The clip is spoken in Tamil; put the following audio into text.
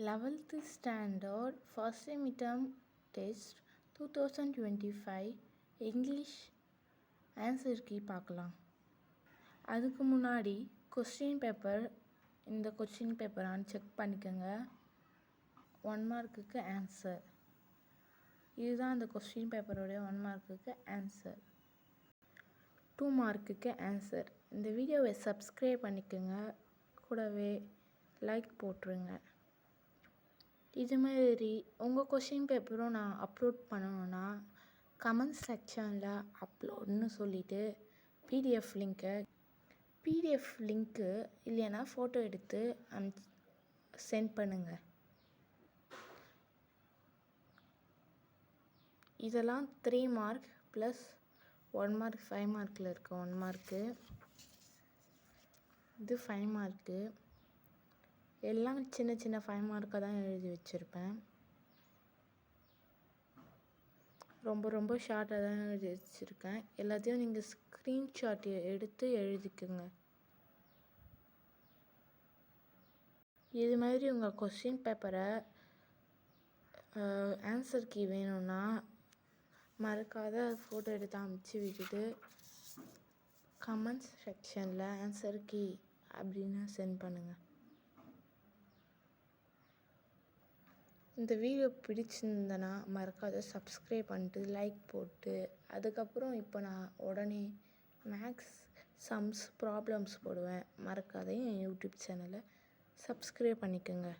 11th Standard First Midterm Test 2025 English answer key பார்க்கலாம். அதுக்கு முன்னாடி கொஸ்டின் பேப்பர் இந்த கொஸ்டின் பேப்பரான்னு செக் பண்ணிக்கோங்க. 1 மார்க்குக்கு ஆன்சர். இதுதான் அந்த கொஸ்டின் பேப்பரோடைய 1 மார்க்குக்கு ஆன்சர். 2 மார்க்குக்கு ஆன்சர். இந்த வீடியோவை சப்ஸ்கிரைப் பண்ணிக்கோங்க, கூடவே லைக் போட்டுருங்க. இது மாதிரி உங்கள் கொஷின் பேப்பரும் நான் அப்லோட் பண்ணணுன்னா கமெண்ட் செக்ஷனில் அப்லோட்னு சொல்லிவிட்டு பிடிஎஃப் லிங்க்கு இல்லைன்னா ஃபோட்டோ எடுத்து சென்ட் பண்ணுங்கள். இதெல்லாம் 3 மார்க் ப்ளஸ் 1 மார்க் 5 மார்க்கில் இருக்க 1 மார்க்கு. இது 5 மார்க்கு. எல்லாம் சின்ன சின்ன 5 மார்க்காக தான் எழுதி வச்சுருப்பேன். ரொம்ப ஷார்ட்டாக தான் எழுதி வச்சுருக்கேன். எல்லாத்தையும் நீங்கள் ஸ்க்ரீன்ஷாட் எடுத்து எழுதிக்குங்க. இது மாதிரி உங்கள் கொஸ்டின் பேப்பரை ஆன்சர் கீ வேணும்னா மறக்காத ஃபோட்டோ எடுத்து அமுச்சு விட்டுட்டு கமெண்ட்ஸ் செக்ஷனில் ஆன்சர் கீ அப்படின்னு சென்ட் பண்ணுங்கள். இந்த வீடியோ பிடிச்சிருந்தனா மறக்காத சப்ஸ்கிரைப் பண்ணிட்டு லைக் போட்டு அதுக்கப்புறம் இப்போ நான் உடனே மேக்ஸ் சம்ஸ் ப்ராப்ளம்ஸ் போடுவேன். மறக்காத என் யூடியூப் சேனலை சப்ஸ்கிரைப் பண்ணிக்கோங்க.